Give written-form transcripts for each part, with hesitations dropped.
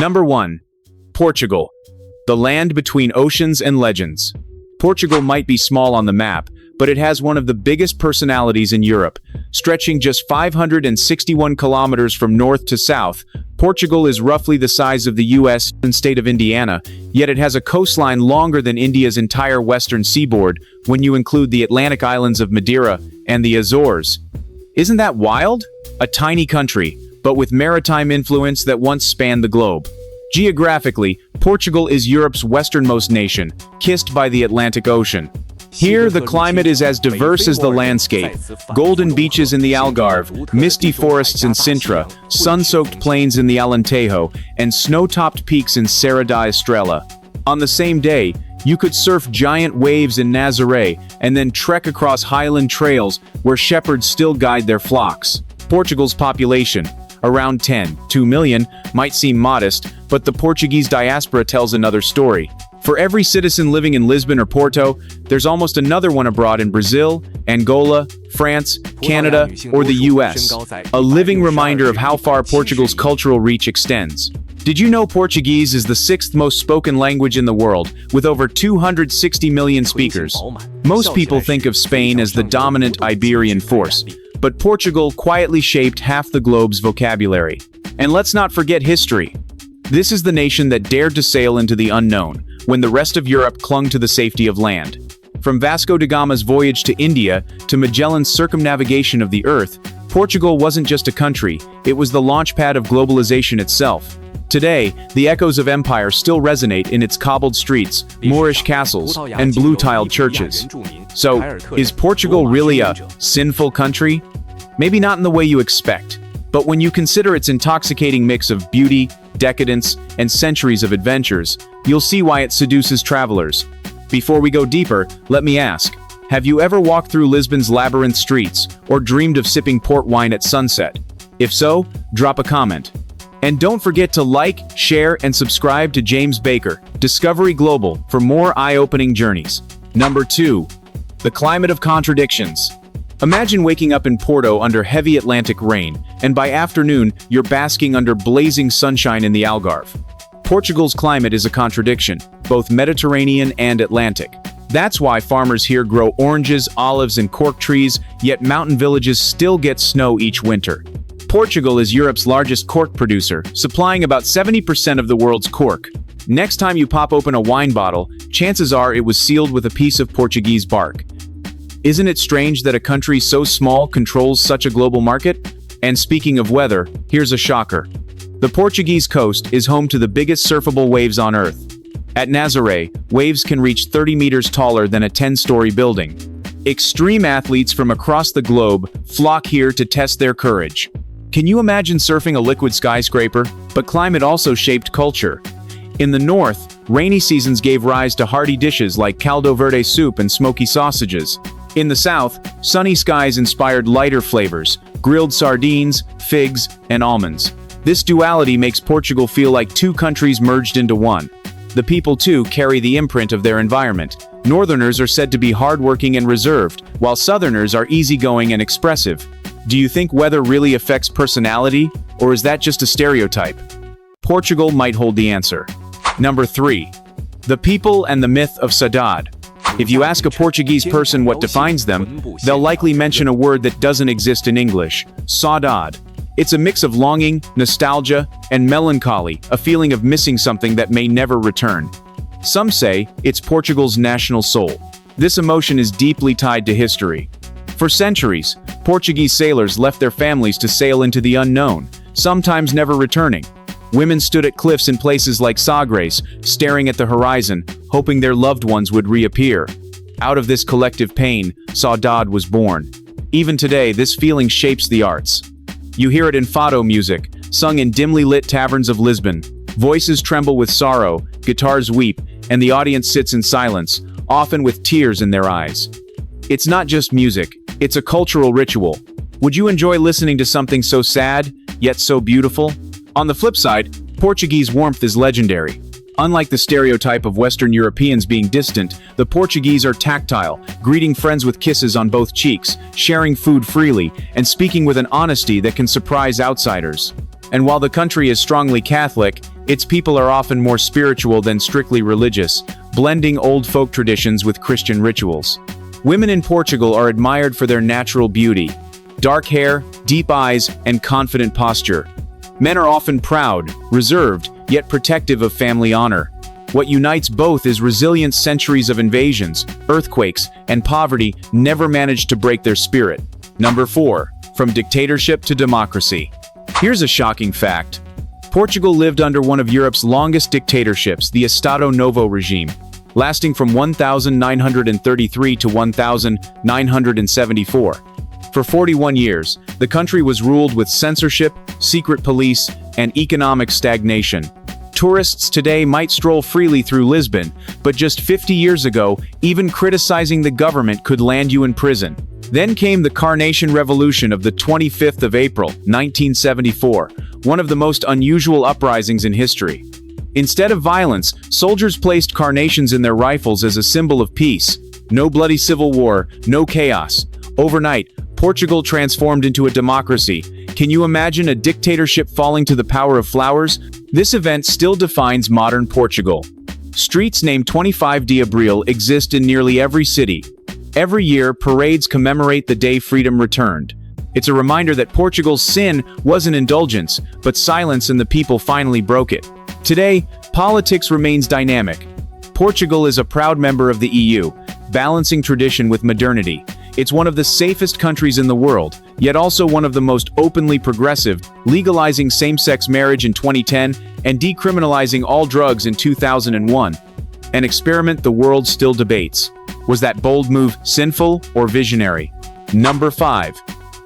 Number 1. Portugal, the land between oceans and legends. Portugal might be small on the map, but it has one of the biggest personalities in Europe. Stretching just 561 kilometers from north to south, Portugal is roughly the size of the US and state of Indiana, yet it has a coastline longer than India's entire western seaboard when you include the Atlantic islands of Madeira and the Azores. Isn't that wild? A tiny country, but with maritime influence that once spanned the globe. Geographically, Portugal is Europe's westernmost nation, kissed by the Atlantic Ocean. Here, the climate is as diverse as the landscape. Golden beaches in the Algarve, misty forests in Sintra, sun-soaked plains in the Alentejo, and snow-topped peaks in Serra da Estrela. On the same day, you could surf giant waves in Nazaré and then trek across highland trails where shepherds still guide their flocks. Portugal's population, around 2 million, might seem modest, but the Portuguese diaspora tells another story. For every citizen living in Lisbon or Porto, there's almost another one abroad in Brazil, Angola, France, Canada, or the US. A living reminder of how far Portugal's cultural reach extends. Did you know Portuguese is the 6th most spoken language in the world, with over 260 million speakers? Most people think of Spain as the dominant Iberian force, but Portugal quietly shaped half the globe's vocabulary. And let's not forget history. This is the nation that dared to sail into the unknown, when the rest of Europe clung to the safety of land. From Vasco da Gama's voyage to India to Magellan's circumnavigation of the Earth, Portugal wasn't just a country, it was the launchpad of globalization itself. Today, the echoes of empire still resonate in its cobbled streets, Moorish castles, and blue-tiled churches. So, is Portugal really a sinful country? Maybe not in the way you expect, but when you consider its intoxicating mix of beauty, decadence, and centuries of adventures, you'll see why it seduces travelers. Before we go deeper, let me ask, have you ever walked through Lisbon's labyrinth streets, or dreamed of sipping port wine at sunset? If so, drop a comment. And don't forget to like, share, and subscribe to James Baker, Discovery Global, for more eye-opening journeys. Number 2. The climate of contradictions. Imagine waking up in Porto under heavy Atlantic rain, and by afternoon, you're basking under blazing sunshine in the Algarve. Portugal's climate is a contradiction, both Mediterranean and Atlantic. That's why farmers here grow oranges, olives, and cork trees, yet mountain villages still get snow each winter. Portugal is Europe's largest cork producer, supplying about 70% of the world's cork. Next time you pop open a wine bottle, chances are it was sealed with a piece of Portuguese bark. Isn't it strange that a country so small controls such a global market? And speaking of weather, here's a shocker. The Portuguese coast is home to the biggest surfable waves on Earth. At Nazaré, waves can reach 30 meters taller than a 10-story building. Extreme athletes from across the globe flock here to test their courage. Can you imagine surfing a liquid skyscraper? But climate also shaped culture. In the north, rainy seasons gave rise to hearty dishes like caldo verde soup and smoky sausages. In the south, sunny skies inspired lighter flavors, grilled sardines, figs, and almonds. This duality makes Portugal feel like two countries merged into one. The people, too, carry the imprint of their environment. Northerners are said to be hardworking and reserved, while Southerners are easygoing and expressive. Do you think weather really affects personality, or is that just a stereotype? Portugal might hold the answer. Number 3. The people and the myth of Saudade. If you ask a Portuguese person what defines them, they'll likely mention a word that doesn't exist in English: saudade. It's a mix of longing, nostalgia, and melancholy, a feeling of missing something that may never return. Some say it's Portugal's national soul. This emotion is deeply tied to history. For centuries, Portuguese sailors left their families to sail into the unknown, sometimes never returning. Women stood at cliffs in places like Sagres, staring at the horizon, hoping their loved ones would reappear. Out of this collective pain, Saudade was born. Even today, this feeling shapes the arts. You hear it in fado music, sung in dimly lit taverns of Lisbon. Voices tremble with sorrow, guitars weep, and the audience sits in silence, often with tears in their eyes. It's not just music, it's a cultural ritual. Would you enjoy listening to something so sad, yet so beautiful? On the flip side, Portuguese warmth is legendary. Unlike the stereotype of Western Europeans being distant, the Portuguese are tactile, greeting friends with kisses on both cheeks, sharing food freely, and speaking with an honesty that can surprise outsiders. And while the country is strongly Catholic, Its people are often more spiritual than strictly religious, blending old folk traditions with Christian rituals. Women in Portugal are admired for their natural beauty, dark hair, deep eyes, and confident posture. Men are often proud, reserved, yet protective of family honor. What unites both is resilience. Centuries of invasions, earthquakes, and poverty never managed to break their spirit. Number 4. From dictatorship to democracy. Here's a shocking fact. Portugal lived under one of Europe's longest dictatorships, the Estado Novo regime, lasting from 1933 to 1974. For 41 years, the country was ruled with censorship, secret police, and economic stagnation. Tourists today might stroll freely through Lisbon, but just 50 years ago, even criticizing the government could land you in prison. Then came the Carnation Revolution of the 25th of April, 1974, one of the most unusual uprisings in history. Instead of violence, soldiers placed carnations in their rifles as a symbol of peace. No bloody civil war, no chaos. Overnight, Portugal transformed into a democracy. Can you imagine a dictatorship falling to the power of flowers? This event still defines modern Portugal. Streets named 25 de Abril exist in nearly every city. Every year, parades commemorate the day freedom returned. It's a reminder that Portugal's sin wasn't indulgence, but silence, and the people finally broke it. Today, politics remains dynamic. Portugal is a proud member of the EU, balancing tradition with modernity. It's one of the safest countries in the world, yet also one of the most openly progressive, legalizing same-sex marriage in 2010 and decriminalizing all drugs in 2001. An experiment the world still debates. Was that bold move sinful or visionary? Number 5.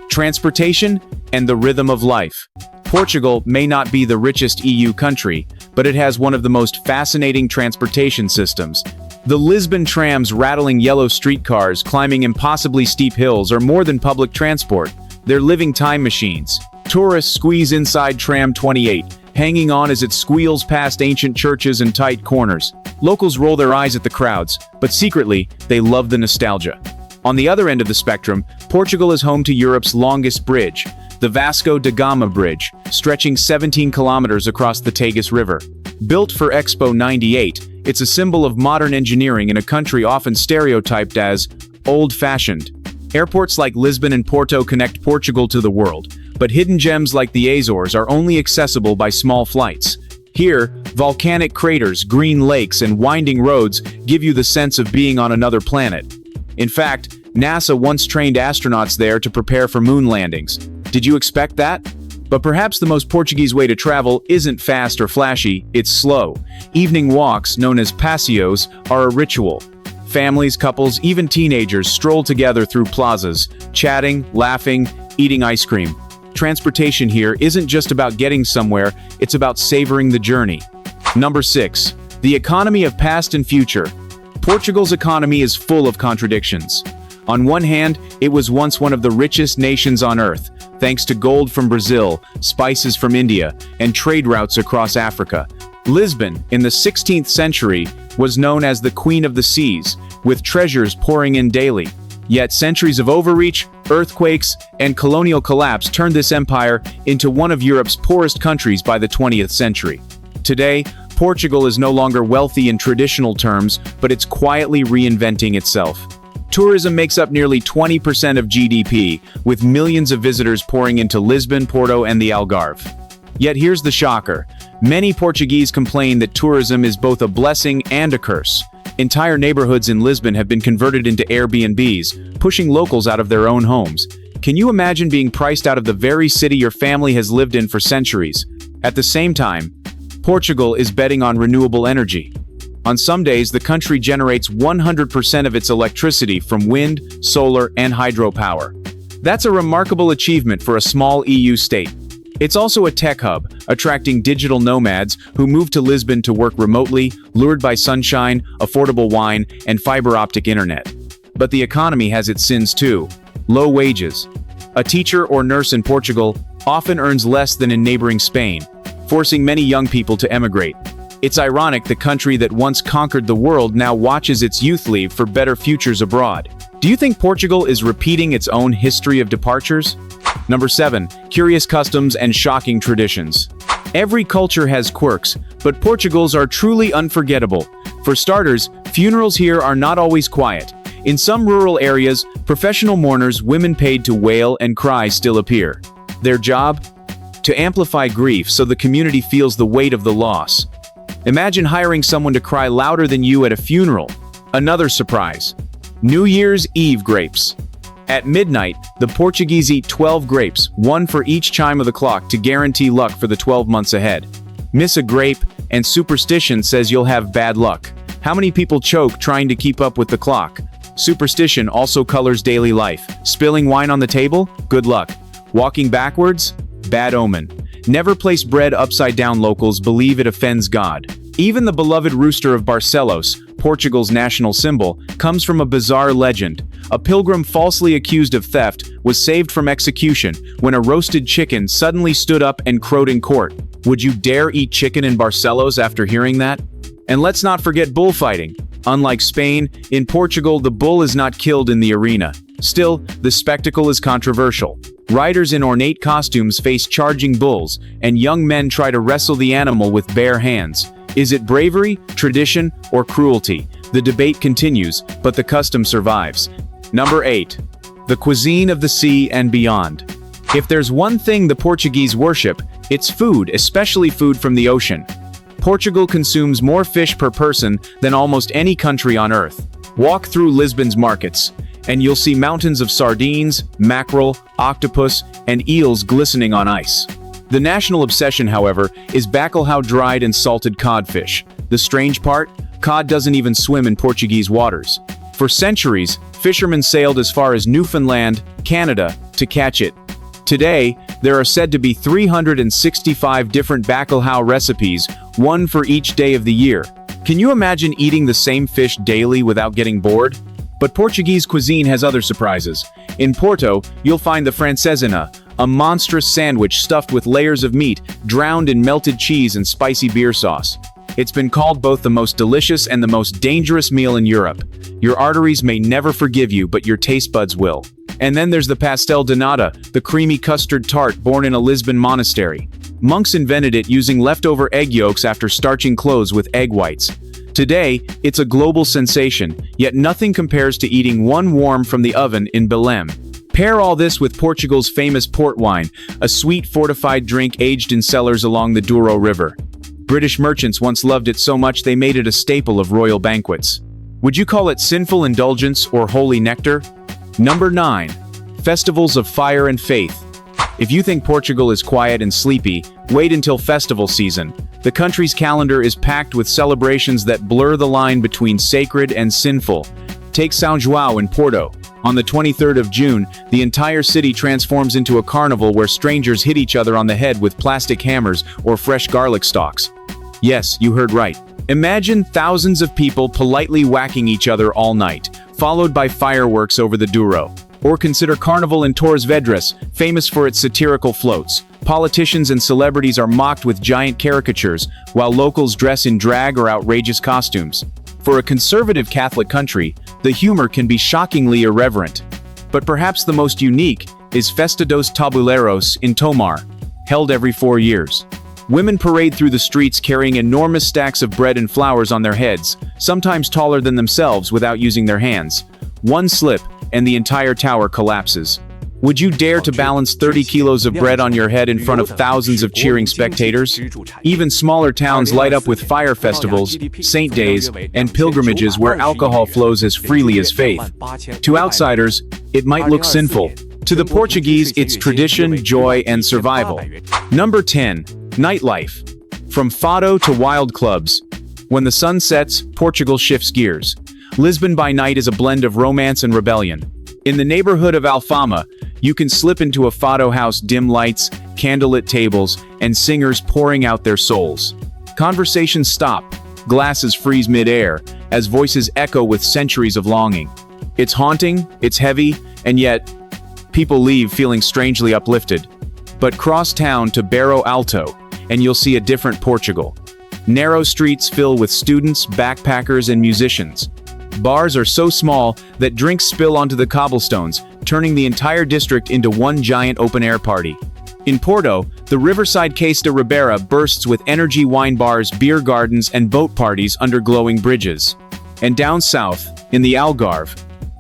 Transportation and the rhythm of life. Portugal may not be the richest EU country, but it has one of the most fascinating transportation systems. The Lisbon trams rattling yellow streetcars climbing impossibly steep hills are more than public transport. They're living time machines. Tourists squeeze inside tram 28, hanging on as it squeals past ancient churches and tight corners. Locals roll their eyes at the crowds, but secretly, they love the nostalgia. On the other end of the spectrum, Portugal is home to Europe's longest bridge, the Vasco da Gama Bridge, stretching 17 kilometers across the Tagus River. Built for Expo 98, it's a symbol of modern engineering in a country often stereotyped as old-fashioned. Airports like Lisbon and Porto connect Portugal to the world, but hidden gems like the Azores are only accessible by small flights. Here, volcanic craters, green lakes, and winding roads give you the sense of being on another planet. In fact, NASA once trained astronauts there to prepare for moon landings. Did you expect that? But perhaps the most Portuguese way to travel isn't fast or flashy, it's slow. Evening walks, known as passeos, are a ritual. Families, couples, even teenagers stroll together through plazas, chatting, laughing, eating ice cream. Transportation here isn't just about getting somewhere, it's about savoring the journey. Number 6. The economy of past and future. Portugal's economy is full of contradictions. On one hand, it was once one of the richest nations on earth, thanks to gold from Brazil, spices from India, and trade routes across Africa. Lisbon, in the 16th century, was known as the Queen of the Seas, with treasures pouring in daily. Yet centuries of overreach, earthquakes, and colonial collapse turned this empire into one of Europe's poorest countries by the 20th century. Today, Portugal is no longer wealthy in traditional terms, but it's quietly reinventing itself. Tourism makes up nearly 20% of GDP, with millions of visitors pouring into Lisbon, Porto, and the Algarve. Yet here's the shocker. Many Portuguese complain that tourism is both a blessing and a curse. Entire neighborhoods in Lisbon have been converted into Airbnbs, pushing locals out of their own homes. Can you imagine being priced out of the very city your family has lived in for centuries? At the same time, Portugal is betting on renewable energy. On some days, the country generates 100% of its electricity from wind, solar, and hydropower. That's a remarkable achievement for a small EU state. It's also a tech hub, attracting digital nomads who move to Lisbon to work remotely, lured by sunshine, affordable wine, and fiber-optic internet. But the economy has its sins too. Low wages. A teacher or nurse in Portugal often earns less than in neighboring Spain, forcing many young people to emigrate. It's ironic the country that once conquered the world now watches its youth leave for better futures abroad. Do you think Portugal is repeating its own history of departures? Number 7. Curious customs and shocking traditions. Every culture has quirks, but Portugal's are truly unforgettable. For starters, funerals here are not always quiet. In some rural areas, professional mourners, women paid to wail and cry, still appear. Their job? To amplify grief so the community feels the weight of the loss. Imagine hiring someone to cry louder than you at a funeral. Another surprise. New Year's Eve grapes. At midnight, the Portuguese eat 12 grapes, one for each chime of the clock, to guarantee luck for the 12 months ahead. Miss a grape, and superstition says you'll have bad luck. How many people choke trying to keep up with the clock? Superstition also colors daily life. Spilling wine on the table? Good luck. Walking backwards? Bad omen. Never place bread upside down. Locals believe it offends God. Even the beloved rooster of Barcelos, Portugal's national symbol, comes from a bizarre legend. A pilgrim falsely accused of theft was saved from execution when a roasted chicken suddenly stood up and crowed in court. Would you dare eat chicken in Barcelos after hearing that? And let's not forget bullfighting. Unlike Spain, in Portugal the bull is not killed in the arena. Still, the spectacle is controversial. Riders in ornate costumes face charging bulls, and young men try to wrestle the animal with bare hands. Is it bravery, tradition, or cruelty? The debate continues, but the custom survives. Number 8. The cuisine of the sea and beyond. If there's one thing the Portuguese worship, it's food, especially food from the ocean. Portugal consumes more fish per person than almost any country on earth. Walk through Lisbon's markets, and you'll see mountains of sardines, mackerel, octopus, and eels glistening on ice. The national obsession, however, is bacalhau, dried and salted codfish. The strange part? Cod doesn't even swim in Portuguese waters. For centuries, fishermen sailed as far as Newfoundland, Canada, to catch it. Today, there are said to be 365 different bacalhau recipes, one for each day of the year. Can you imagine eating the same fish daily without getting bored? But Portuguese cuisine has other surprises. In Porto, you'll find the francesinha, a monstrous sandwich stuffed with layers of meat, drowned in melted cheese and spicy beer sauce. It's been called both the most delicious and the most dangerous meal in Europe. Your arteries may never forgive you, but your taste buds will. And then there's the pastel de nata, the creamy custard tart born in a Lisbon monastery. Monks invented it using leftover egg yolks after starching clothes with egg whites. Today, it's a global sensation, yet nothing compares to eating one warm from the oven in Belém. Pair all this with Portugal's famous port wine, a sweet fortified drink aged in cellars along the Douro River. British merchants once loved it so much they made it a staple of royal banquets. Would you call it sinful indulgence or holy nectar? Number 9. Festivals of fire and faith. If you think Portugal is quiet and sleepy, wait until festival season. The country's calendar is packed with celebrations that blur the line between sacred and sinful. Take São João in Porto. On the 23rd of June, the entire city transforms into a carnival where strangers hit each other on the head with plastic hammers or fresh garlic stalks. Yes, you heard right. Imagine thousands of people politely whacking each other all night, followed by fireworks over the Douro. Or consider Carnival in Torres Vedras, famous for its satirical floats. Politicians and celebrities are mocked with giant caricatures, while locals dress in drag or outrageous costumes. For a conservative Catholic country, the humor can be shockingly irreverent. But perhaps the most unique is Festa dos Tabuleiros in Tomar, held every 4 years. Women parade through the streets carrying enormous stacks of bread and flowers on their heads, sometimes taller than themselves, without using their hands. One slip, and the entire tower collapses. Would you dare to balance 30 kilos of bread on your head in front of thousands of cheering spectators? Even smaller towns light up with fire festivals, saint days, and pilgrimages where alcohol flows as freely as faith. To outsiders, it might look sinful. To the Portuguese, it's tradition, joy, and survival. Number 10. Nightlife. From fado to wild clubs. When the sun sets, Portugal shifts gears. Lisbon by night is a blend of romance and rebellion. In the neighborhood of Alfama, you can slip into a fado house, dim lights, candlelit tables, and singers pouring out their souls. Conversations stop, glasses freeze mid-air, as voices echo with centuries of longing. It's haunting, it's heavy, and yet, people leave feeling strangely uplifted. But cross town to Barro Alto, and you'll see a different Portugal. Narrow streets fill with students, backpackers, and musicians. Bars are so small that drinks spill onto the cobblestones, turning the entire district into one giant open-air party. In Porto, the riverside Cais de Ribeira bursts with energy wine bars, beer gardens, and boat parties under glowing bridges. And down south, in the Algarve,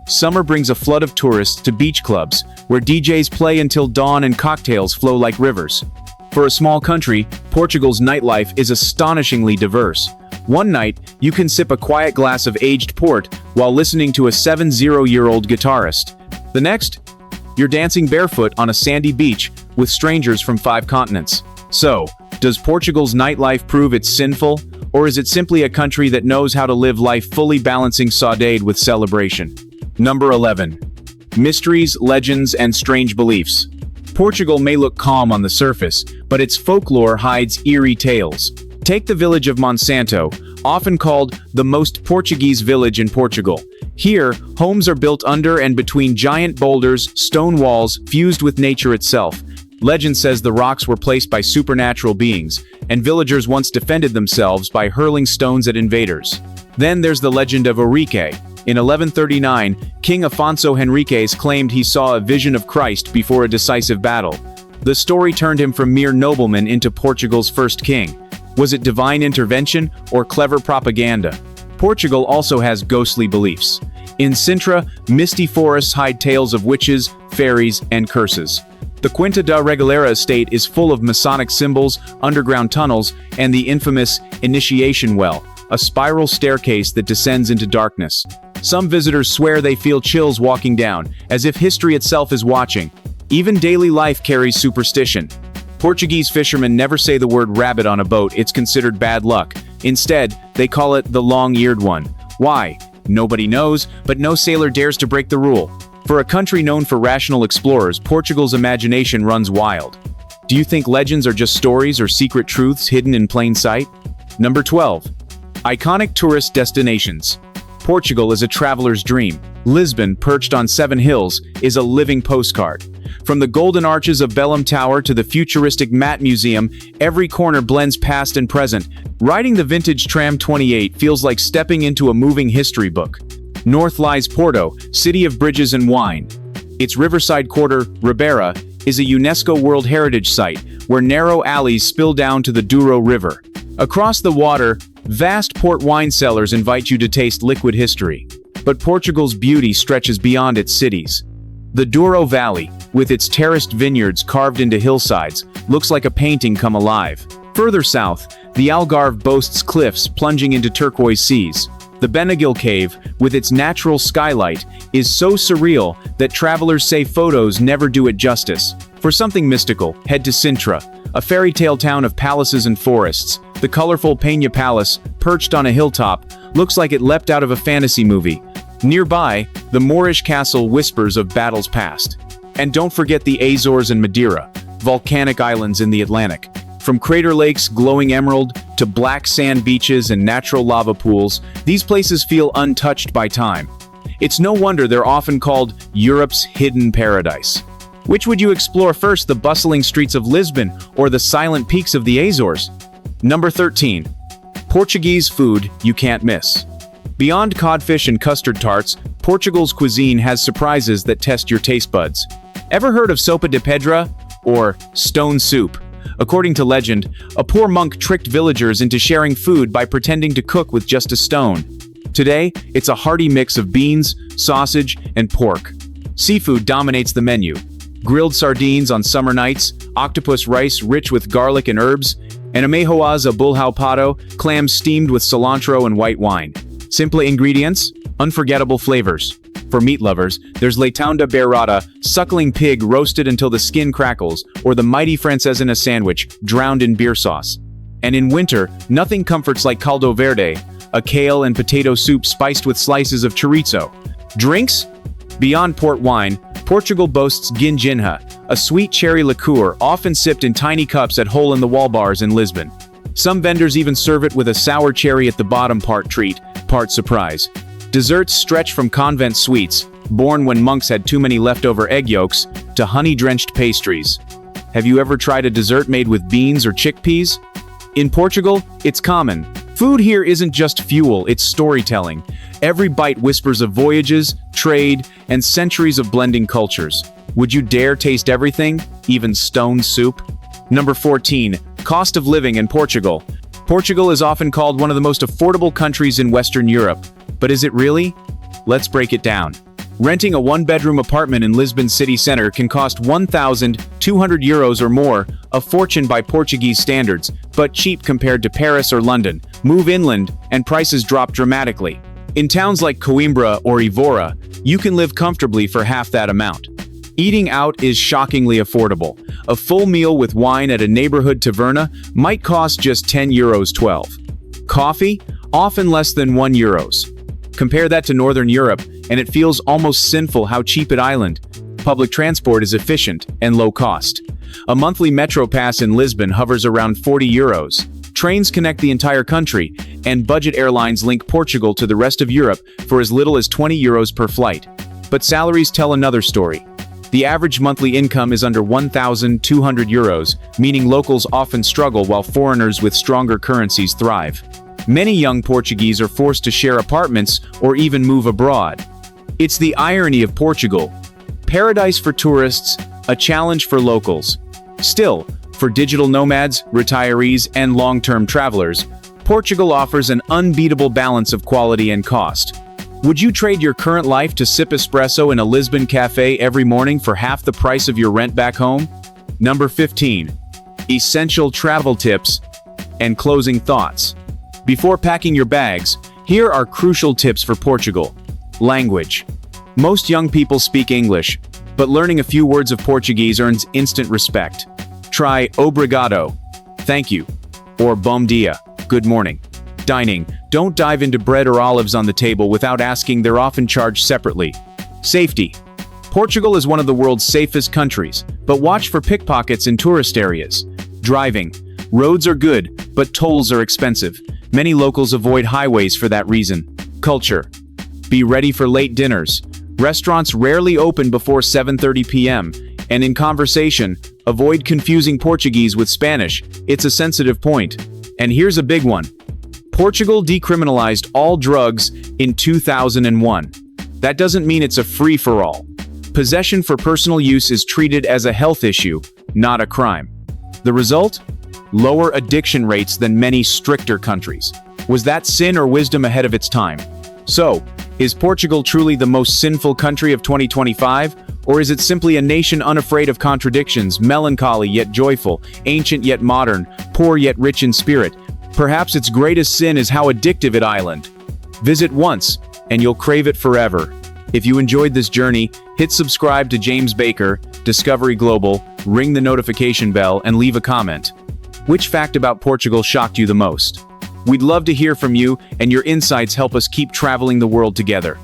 summer brings a flood of tourists to beach clubs, where DJs play until dawn and cocktails flow like rivers. For a small country, Portugal's nightlife is astonishingly diverse. One night, you can sip a quiet glass of aged port while listening to a 70-year-old guitarist. The next, you're dancing barefoot on a sandy beach with strangers from 5 continents. So, does Portugal's nightlife prove it's sinful, or is it simply a country that knows how to live life fully balancing Saudade with celebration? Number 11. Mysteries, legends, and strange beliefs. Portugal may look calm on the surface, but its folklore hides eerie tales. Take the village of Monsanto, often called the most Portuguese village in Portugal. Here, homes are built under and between giant boulders, stone walls, fused with nature itself. Legend says the rocks were placed by supernatural beings, and villagers once defended themselves by hurling stones at invaders. Then there's the legend of Henrique. In 1139, King Afonso Henriques claimed he saw a vision of Christ before a decisive battle. The story turned him from mere nobleman into Portugal's first king. Was it divine intervention or clever propaganda? Portugal also has ghostly beliefs. In Sintra, misty forests hide tales of witches, fairies, and curses. The Quinta da Regaleira estate is full of Masonic symbols, underground tunnels, and the infamous initiation well, a spiral staircase that descends into darkness. Some visitors swear they feel chills walking down, as if history itself is watching. Even daily life carries superstition. Portuguese fishermen never say the word rabbit on a boat, it's considered bad luck. Instead, they call it the long-eared one. Why? Nobody knows, but no sailor dares to break the rule. For a country known for rational explorers, Portugal's imagination runs wild. Do you think legends are just stories or secret truths hidden in plain sight? Number 12. Iconic tourist destinations. Portugal is a traveler's dream. Lisbon, perched on 7 hills, is a living postcard. From the golden arches of Belém Tower to the futuristic Matte Museum, every corner blends past and present. Riding the vintage Tram 28 feels like stepping into a moving history book. North lies Porto, city of bridges and wine. Its riverside quarter, Ribeira, is a UNESCO World Heritage Site, where narrow alleys spill down to the Douro River. Across the water, vast port wine cellars invite you to taste liquid history. But Portugal's beauty stretches beyond its cities. The Douro Valley, with its terraced vineyards carved into hillsides, looks like a painting come alive. Further south, the Algarve boasts cliffs plunging into turquoise seas. The Benagil Cave, with its natural skylight, is so surreal that travelers say photos never do it justice. For something mystical, head to Sintra, a fairy tale town of palaces and forests. The colorful Peña Palace, perched on a hilltop, looks like it leapt out of a fantasy movie. Nearby, the Moorish castle whispers of battles past. And don't forget the Azores and Madeira, volcanic islands in the Atlantic. From crater lakes glowing emerald to black sand beaches and natural lava pools, these places feel untouched by time. It's no wonder they're often called Europe's hidden paradise. Which would you explore first, the bustling streets of Lisbon or the silent peaks of the Azores? Number 13. Portuguese food you can't miss. Beyond codfish and custard tarts, Portugal's cuisine has surprises that test your taste buds. Ever heard of sopa de pedra, or stone soup? According to legend, a poor monk tricked villagers into sharing food by pretending to cook with just a stone. Today, it's a hearty mix of beans, sausage, and pork. Seafood dominates the menu. Grilled sardines on summer nights, octopus rice rich with garlic and herbs, and amejoas a bulhau pato, clams steamed with cilantro and white wine. Simple ingredients, unforgettable flavors. For meat lovers, there's leitão de beirada, suckling pig roasted until the skin crackles, or the mighty francesina sandwich, drowned in beer sauce. And in winter, nothing comforts like caldo verde, a kale and potato soup spiced with slices of chorizo. Drinks? Beyond port wine, Portugal boasts ginginha, a sweet cherry liqueur often sipped in tiny cups at hole-in-the-wall bars in Lisbon. Some vendors even serve it with a sour cherry at the bottom, part treat, part surprise. Desserts stretch from convent sweets, born when monks had too many leftover egg yolks, to honey-drenched pastries. Have you ever tried a dessert made with beans or chickpeas? In Portugal, it's common. Food here isn't just fuel, it's storytelling. Every bite whispers of voyages, trade, and centuries of blending cultures. Would you dare taste everything, even stone soup? Number 14. Cost of living in Portugal. Portugal is often called one of the most affordable countries in Western Europe. But is it really? Let's break it down. Renting a one-bedroom apartment in Lisbon city center can cost €1,200 or more, a fortune by Portuguese standards, but cheap compared to Paris or London. Move inland, and prices drop dramatically. In towns like Coimbra or Évora, you can live comfortably for half that amount. Eating out is shockingly affordable. A full meal with wine at a neighborhood taverna might cost just €10.12. Coffee? Often less than €1. Compare that to Northern Europe, and it feels almost sinful how cheap an island. Public transport is efficient and low cost. A monthly metro pass in Lisbon hovers around €40. Trains connect the entire country, and budget airlines link Portugal to the rest of Europe for as little as €20 per flight. But salaries tell another story. The average monthly income is under €1,200, meaning locals often struggle while foreigners with stronger currencies thrive. Many young Portuguese are forced to share apartments or even move abroad. It's the irony of Portugal. Paradise for tourists, a challenge for locals. Still, for digital nomads, retirees, and long-term travelers, Portugal offers an unbeatable balance of quality and cost. Would you trade your current life to sip espresso in a Lisbon cafe every morning for half the price of your rent back home? Number 15. Essential travel tips and closing thoughts. Before packing your bags, here are crucial tips for Portugal. Language. Most young people speak English, but learning a few words of Portuguese earns instant respect. Try obrigado, thank you, or bom dia, good morning. Dining. Don't dive into bread or olives on the table without asking, they're often charged separately. Safety. Portugal is one of the world's safest countries, but watch for pickpockets in tourist areas. Driving. Roads are good, but tolls are expensive. Many locals avoid highways for that reason. Culture. Be ready for late dinners. Restaurants rarely open before 7:30 p.m., and in conversation, avoid confusing Portuguese with Spanish. It's a sensitive point. And here's a big one. Portugal decriminalized all drugs in 2001. That doesn't mean it's a free-for-all. Possession for personal use is treated as a health issue, not a crime. The result? Lower addiction rates than many stricter countries. Was that sin or wisdom ahead of its time? So, is Portugal truly the most sinful country of 2025? Or is it simply a nation unafraid of contradictions, melancholy yet joyful, ancient yet modern, poor yet rich in spirit? Perhaps its greatest sin is how addictive it island. Visit once, and you'll crave it forever. If you enjoyed this journey, hit subscribe to James Baker, Discovery Global, ring the notification bell, and leave a comment. Which fact about Portugal shocked you the most? We'd love to hear from you, and your insights help us keep traveling the world together.